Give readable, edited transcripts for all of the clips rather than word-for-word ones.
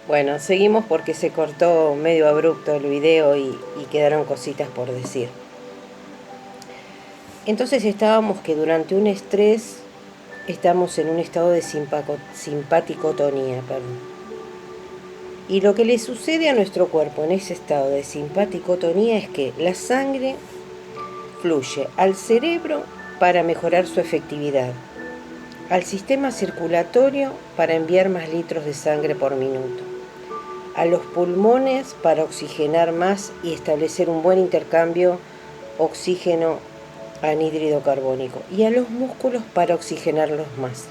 Bueno, seguimos porque se cortó medio abrupto el video y quedaron cositas por decir. Entonces estábamos que durante un estrés estamos en un estado de simpaticotonía, perdón. Y lo que le sucede a nuestro cuerpo en ese estado de simpaticotonía es que la sangre fluye al cerebro para mejorar su efectividad, al sistema circulatorio para enviar más litros de sangre por minuto, a los pulmones para oxigenar más y establecer un buen intercambio oxígeno anhídrido carbónico, y a los músculos para oxigenarlos más.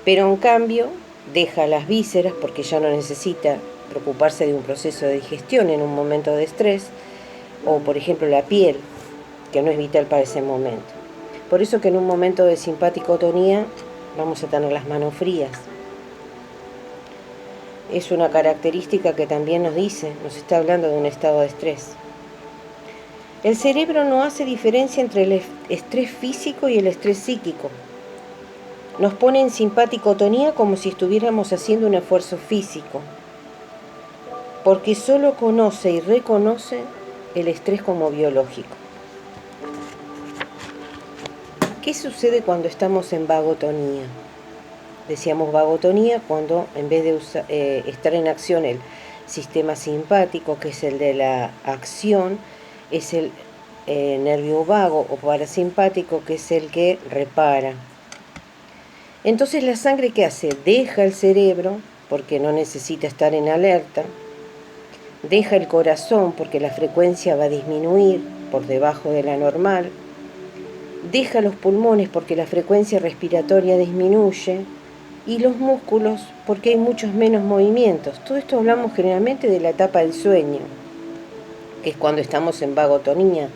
Pero en cambio deja las vísceras porque ya no necesita preocuparse de un proceso de digestión en un momento de estrés, o por ejemplo la piel, que no es vital para ese momento. Por eso que en un momento de simpaticotonía vamos a tener las manos frías. Es una característica que también nos está hablando de un estado de estrés. El cerebro no hace diferencia entre el estrés físico y el estrés psíquico. Nos pone en simpaticotonía como si estuviéramos haciendo un esfuerzo físico, porque solo conoce y reconoce el estrés como biológico. ¿Qué sucede cuando estamos en vagotonía? Decíamos vagotonía cuando en vez de estar en acción el sistema simpático, que es el de la acción, es el nervio vago o parasimpático, que es el que repara. Entonces la sangre, ¿qué hace? Deja el cerebro porque no necesita estar en alerta, deja el corazón porque la frecuencia va a disminuir por debajo de la normal, deja los pulmones porque la frecuencia respiratoria disminuye, y los músculos porque hay muchos menos movimientos. Todo esto hablamos generalmente de la etapa del sueño, que es cuando estamos en vagotonía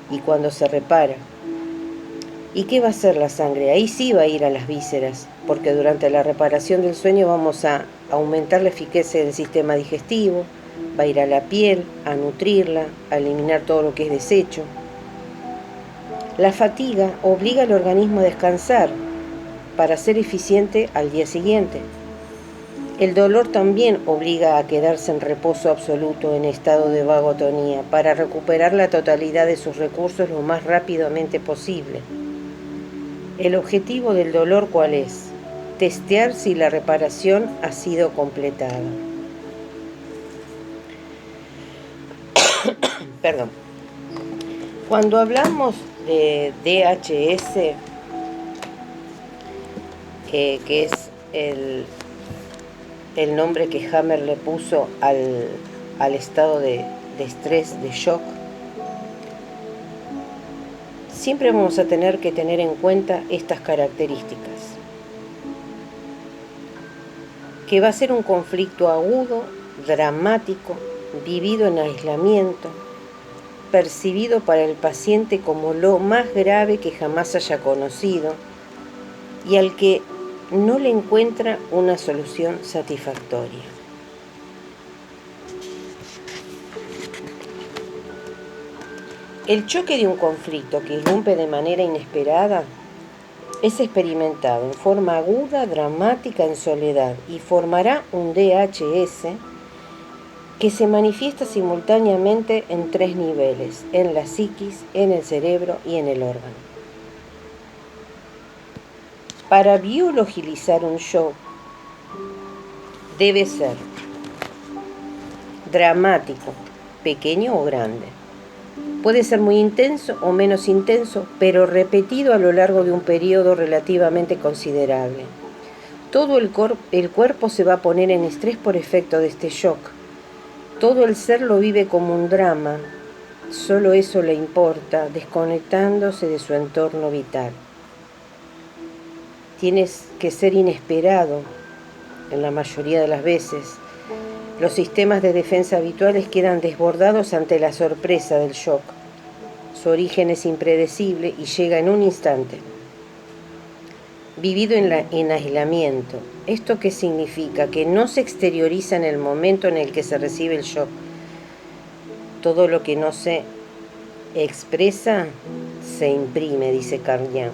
y cuando se repara. ¿Y qué va a hacer la sangre? Ahí sí va a ir a las vísceras, porque durante la reparación del sueño vamos a aumentar la eficacia del sistema digestivo, va a ir a la piel, a nutrirla, a eliminar todo lo que es desecho. La fatiga obliga al organismo a descansar para ser eficiente al día siguiente. El dolor también obliga a quedarse en reposo absoluto en estado de vagotonía para recuperar la totalidad de sus recursos lo más rápidamente posible. El objetivo del dolor, ¿cuál es? Testear si la reparación ha sido completada. Perdón. Cuando hablamos de DHS, que es el nombre que Hammer le puso al estado de estrés, de shock, siempre vamos a tener que tener en cuenta estas características. Que va a ser un conflicto agudo, dramático, vivido en aislamiento, percibido para el paciente como lo más grave que jamás haya conocido y al que no le encuentra una solución satisfactoria. El choque de un conflicto que irrumpe de manera inesperada es experimentado en forma aguda, dramática, en soledad, y formará un DHS que se manifiesta simultáneamente en 3 niveles: en la psiquis, en el cerebro y en el órgano. Para biologizar un shock debe ser dramático, pequeño o grande. Puede ser muy intenso o menos intenso, pero repetido a lo largo de un periodo relativamente considerable. Todo el cuerpo se va a poner en estrés por efecto de este shock. Todo el ser lo vive como un drama. Solo eso le importa, desconectándose de su entorno vital. Tienes que ser inesperado en la mayoría de las veces. Los sistemas de defensa habituales quedan desbordados ante la sorpresa del shock. Su origen es impredecible y llega en un instante. Vivido en aislamiento. ¿Esto qué significa? Que no se exterioriza en el momento en el que se recibe el shock. Todo lo que no se expresa se imprime, dice Carl Jung.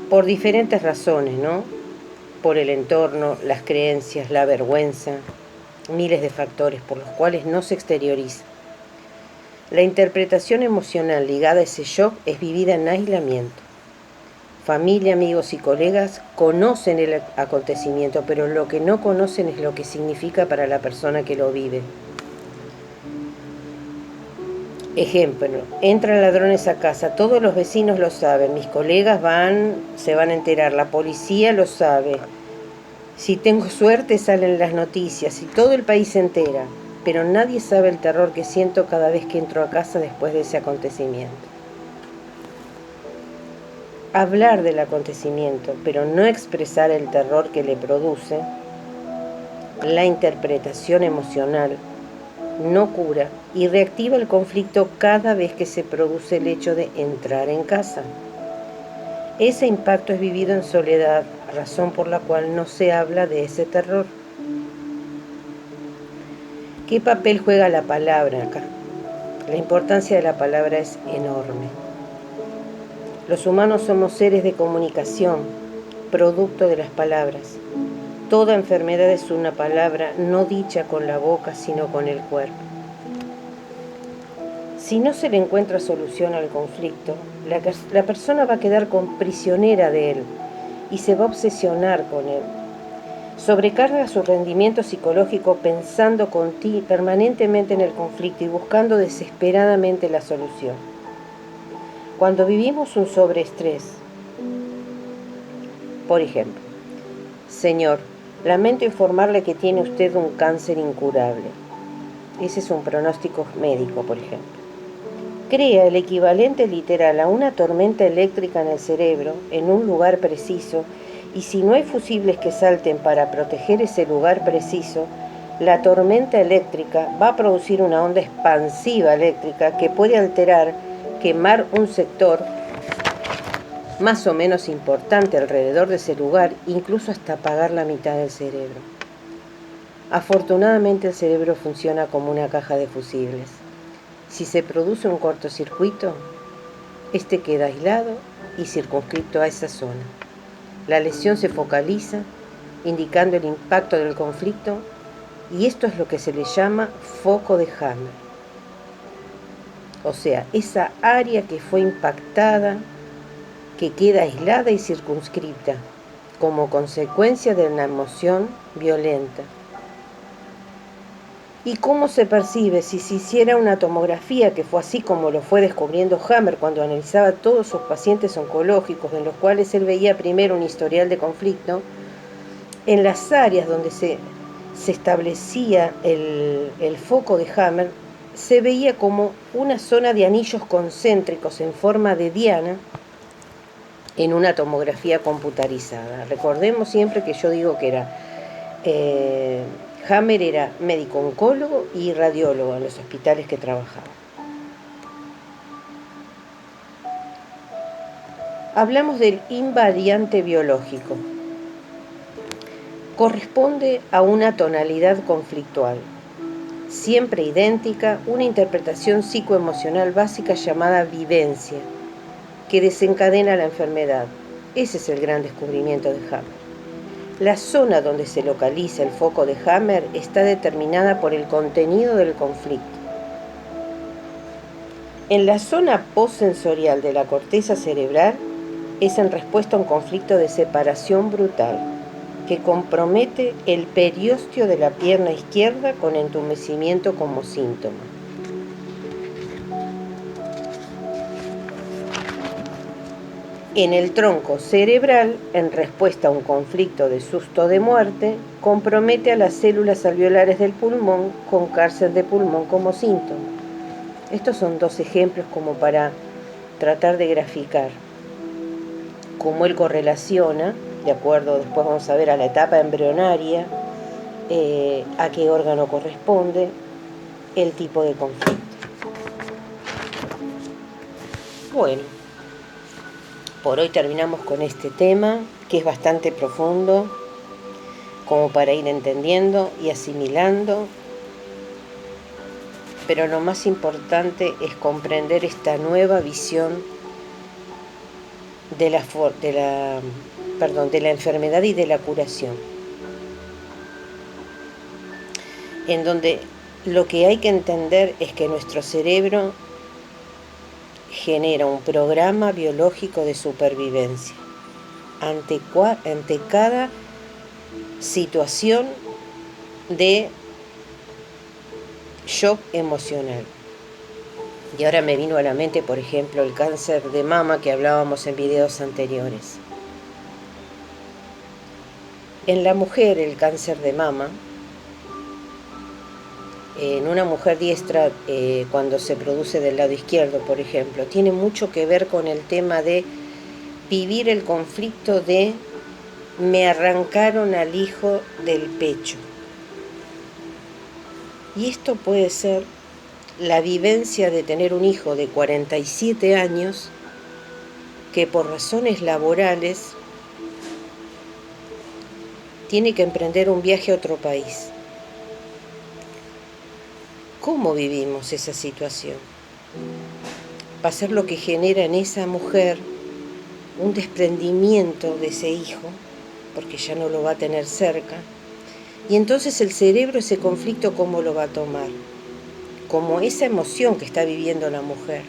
Por diferentes razones, ¿no? por el entorno, las creencias, la vergüenza, miles de factores por los cuales no se exterioriza. La interpretación emocional ligada a ese shock es vivida en aislamiento. Familia, amigos y colegas conocen el acontecimiento, pero lo que no conocen es lo que significa para la persona que lo vive. Ejemplo, entran ladrones a casa, todos los vecinos lo saben, mis colegas se van a enterar, la policía lo sabe. Si tengo suerte salen las noticias y todo el país se entera, pero nadie sabe el terror que siento cada vez que entro a casa después de ese acontecimiento. Hablar del acontecimiento, pero no expresar el terror que le produce, la interpretación emocional, no cura y reactiva el conflicto cada vez que se produce el hecho de entrar en casa. Ese impacto es vivido en soledad, razón por la cual no se habla de ese terror. ¿Qué papel juega la palabra acá? La importancia de la palabra es enorme. Los humanos somos seres de comunicación, producto de las palabras. Toda enfermedad es una palabra no dicha con la boca, sino con el cuerpo. Si no se le encuentra solución al conflicto, la persona va a quedar prisionera de él y se va a obsesionar con él. Sobrecarga su rendimiento psicológico pensando permanentemente en el conflicto y buscando desesperadamente la solución. Cuando vivimos un sobreestrés, por ejemplo, señor, lamento informarle que tiene usted un cáncer incurable. Ese es un pronóstico médico, por ejemplo. Crea el equivalente literal a una tormenta eléctrica en el cerebro, en un lugar preciso, y si no hay fusibles que salten para proteger ese lugar preciso, la tormenta eléctrica va a producir una onda expansiva eléctrica que puede alterar, quemar un sector más o menos importante alrededor de ese lugar, incluso hasta apagar la mitad del cerebro. Afortunadamente el cerebro funciona como una caja de fusibles. Si se produce un cortocircuito, este queda aislado y circunscrito a esa zona. La lesión se focaliza, indicando el impacto del conflicto, y esto es lo que se le llama foco de Hammer. O sea, esa área que fue impactada, que queda aislada y circunscrita, como consecuencia de una emoción violenta. ¿Y cómo se percibe? Si se hiciera una tomografía, que fue así como lo fue descubriendo Hammer cuando analizaba a todos sus pacientes oncológicos, en los cuales él veía primero un historial de conflicto, en las áreas donde se establecía el foco de Hammer, se veía como una zona de anillos concéntricos en forma de diana en una tomografía computarizada. Recordemos siempre que yo digo que Hammer era médico oncólogo y radiólogo en los hospitales que trabajaba. Hablamos del invariante biológico. Corresponde a una tonalidad conflictual, siempre idéntica, una interpretación psicoemocional básica llamada vivencia, que desencadena la enfermedad. Ese es el gran descubrimiento de Hammer. La zona donde se localiza el foco de Hammer está determinada por el contenido del conflicto. En la zona postsensorial de la corteza cerebral es en respuesta a un conflicto de separación brutal que compromete el periósteo de la pierna izquierda con entumecimiento como síntoma. En el tronco cerebral, en respuesta a un conflicto de susto de muerte, compromete a las células alveolares del pulmón con cáncer de pulmón como síntoma. Estos son dos ejemplos como para tratar de graficar cómo él correlaciona, de acuerdo, después vamos a ver a la etapa embrionaria, a qué órgano corresponde, el tipo de conflicto. Bueno. Por hoy terminamos con este tema, que es bastante profundo, como para ir entendiendo y asimilando. Pero lo más importante es comprender esta nueva visión de la de la enfermedad y de la curación, en donde lo que hay que entender es que nuestro cerebro genera un programa biológico de supervivencia ante cada situación de shock emocional. Y ahora me vino a la mente, por ejemplo, el cáncer de mama que hablábamos en videos anteriores. En la mujer, el cáncer de mama, en una mujer diestra, cuando se produce del lado izquierdo, por ejemplo, tiene mucho que ver con el tema de vivir el conflicto de me arrancaron al hijo del pecho. Y esto puede ser la vivencia de tener un hijo de 47 años que por razones laborales tiene que emprender un viaje a otro país. ¿Cómo vivimos esa situación? Va a ser lo que genera en esa mujer un desprendimiento de ese hijo, porque ya no lo va a tener cerca. Y entonces el cerebro, ese conflicto, ¿cómo lo va a tomar? Como esa emoción que está viviendo la mujer.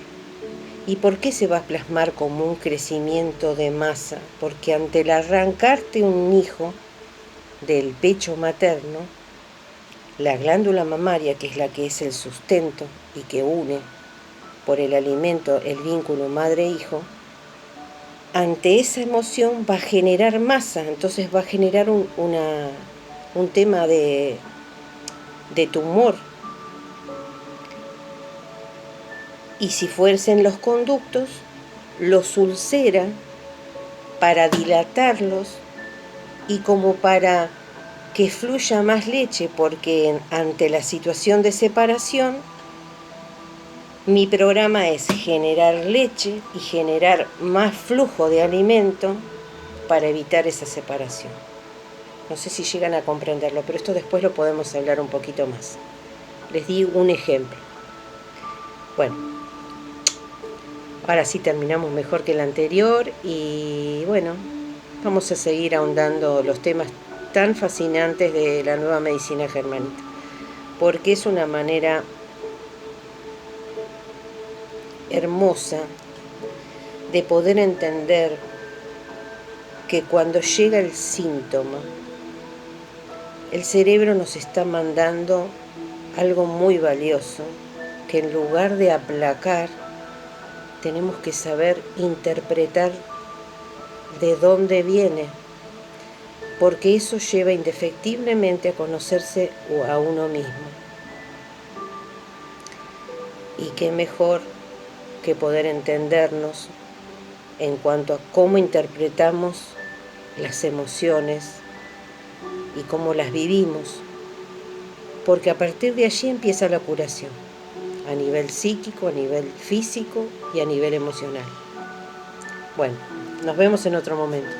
¿Y por qué se va a plasmar como un crecimiento de masa? Porque ante el arrancarte un hijo del pecho materno, la glándula mamaria, que es la que es el sustento y que une por el alimento el vínculo madre-hijo, ante esa emoción va a generar masa, entonces va a generar un tema de tumor. Y si fuercen los conductos, los ulcera para dilatarlos y como para que fluya más leche, porque ante la situación de separación, mi programa es generar leche y generar más flujo de alimento para evitar esa separación. No sé si llegan a comprenderlo, pero esto después lo podemos hablar un poquito más. Les di un ejemplo. Bueno, ahora sí terminamos mejor que el anterior y bueno, vamos a seguir ahondando los temas tan fascinantes de la nueva medicina germánica, porque es una manera hermosa de poder entender que cuando llega el síntoma, el cerebro nos está mandando algo muy valioso, que en lugar de aplacar, tenemos que saber interpretar de dónde viene, porque eso lleva indefectiblemente a conocerse a uno mismo. Y qué mejor que poder entendernos en cuanto a cómo interpretamos las emociones y cómo las vivimos, porque a partir de allí empieza la curación, a nivel psíquico, a nivel físico y a nivel emocional. Bueno, nos vemos en otro momento.